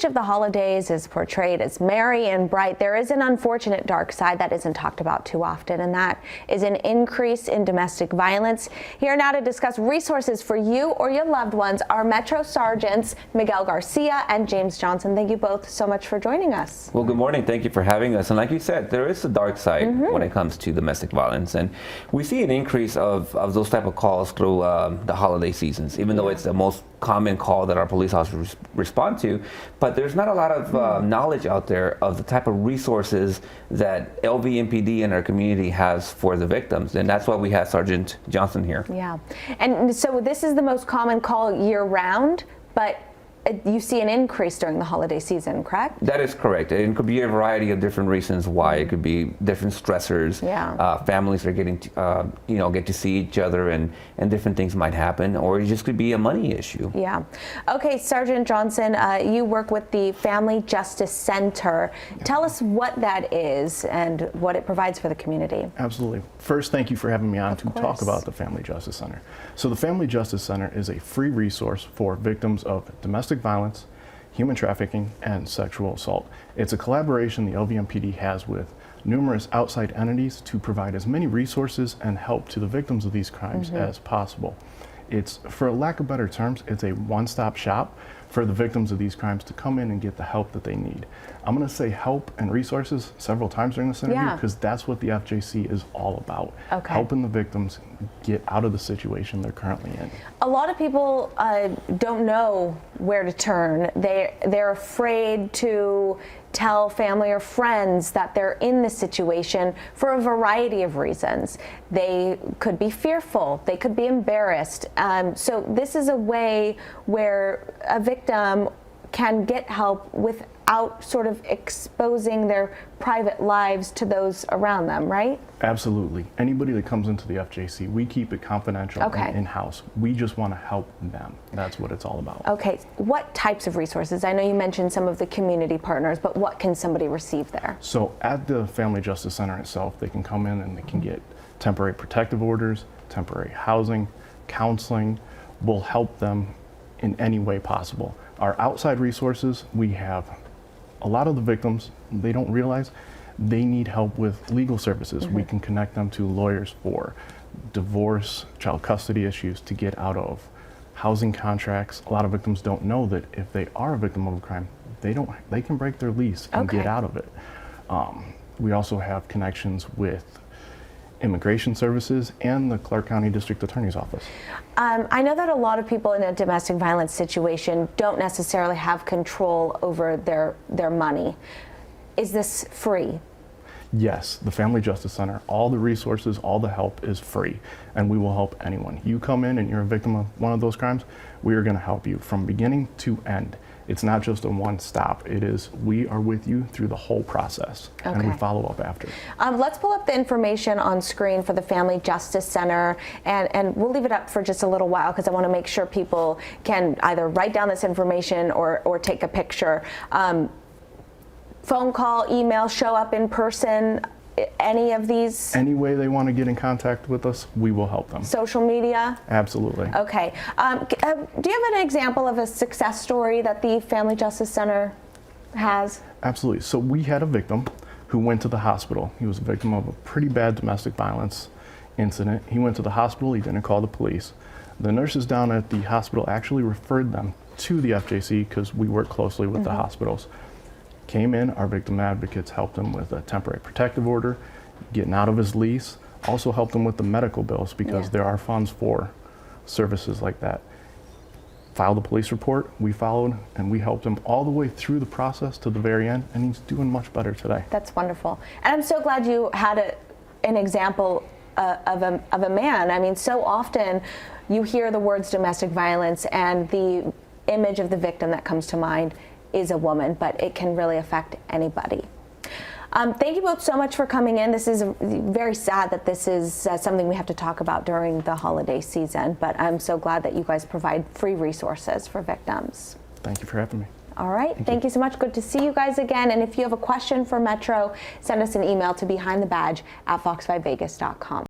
Of the holidays is portrayed as merry and bright. There is an unfortunate dark side that isn't talked about too often, and that is an increase in domestic violence. Here now to discuss resources for you or your loved ones are Metro Sergeants Miguel Garcia and James Johnson. Thank you both so much for joining us. Well, good morning. Thank you for having us. And like you said, there is a dark side when it comes to domestic violence, and we see an increase of those type of calls through the holiday seasons, even though it's the most common call that our police officers respond to. But there's not a lot of knowledge out there of the type of resources that LVMPD and our community has for the victims, and that's why we have Sergeant Johnson here. Yeah, and so this is the most common call year-round, but you see an increase during the holiday season, correct? That is correct. It could be a variety of different reasons why. It could be different stressors. Yeah. Families are getting to, get to see each other, and different things might happen, or it just could be a money issue. Yeah. Okay, Sergeant Johnson, you work with the Family Justice Center. Tell us what that is and what it provides for the community. Absolutely. First, thank you for having me on to talk about the Family Justice Center. So the Family Justice Center is a free resource for victims of domestic violence, human trafficking, and sexual assault. It's a collaboration the LVMPD has with numerous outside entities to provide as many resources and help to the victims of these crimes as possible. It's, for lack of better terms, it's a one-stop shop for the victims of these crimes to come in and get the help that they need. I'm going to say help and resources several times during this interview because that's what the FJC is all about. Okay. Helping the victims get out of the situation they're currently in. A lot of people don't know where to turn. They're afraid to tell family or friends that they're in this situation for a variety of reasons. They could be fearful, they could be embarrassed. So this is a way where a victim can get help without sort of exposing their private lives to those around them, right? Absolutely. Anybody that comes into the FJC, we keep it confidential and in-house. We just want to help them. That's what it's all about. Okay. What types of resources? I know you mentioned some of the community partners, but what can somebody receive there? So at the Family Justice Center itself, they can come in and they can get temporary protective orders, temporary housing, counseling. We'll help them in any way possible. Our outside resources, we have a lot of the victims, they don't realize they need help with legal services. We can connect them to lawyers for divorce, child custody issues, to get out of housing contracts. A lot of victims don't know that if they are a victim of a crime, they can break their lease and get out of it. We also have connections with Immigration Services and the Clark County District Attorney's Office. I know that a lot of people in a domestic violence situation don't necessarily have control over their money. Is this free? Yes, the Family Justice Center, all the resources, all the help is free, and we will help anyone. You come in and you're a victim of one of those crimes, we are going to help you from beginning to end. It's not just a one stop. It is, we are with you through the whole process, and we follow up after. Let's pull up the information on screen for the Family Justice Center, and we'll leave it up for just a little while because I want to make sure people can either write down this information or take a picture. Phone call, email, show up in person, any of these? Any way they want to get in contact with us, we will help them. Social media? Absolutely. Okay. Do you have an example of a success story that the Family Justice Center has? Absolutely. So we had a victim who went to the hospital. He was a victim of a pretty bad domestic violence incident. He went to the hospital, he didn't call the police. The nurses down at the hospital actually referred them to the FJC because we work closely with the hospitals. Came in, our victim advocates helped him with a temporary protective order, getting out of his lease, also helped him with the medical bills because there are funds for services like that. Filed a police report, we followed, and we helped him all the way through the process to the very end, and he's doing much better today. That's wonderful. And I'm so glad you had an example of a man. I mean, so often you hear the words domestic violence and the image of the victim that comes to mind is a woman, but it can really affect anybody. Thank you both so much for coming in. This is very sad that this is something we have to talk about during the holiday season, but I'm so glad that you guys provide free resources for victims. Thank you for having me. All right, thank you so much. Good to see you guys again. And if you have a question for Metro, send us an email to behindthebadge@fox5vegas.com.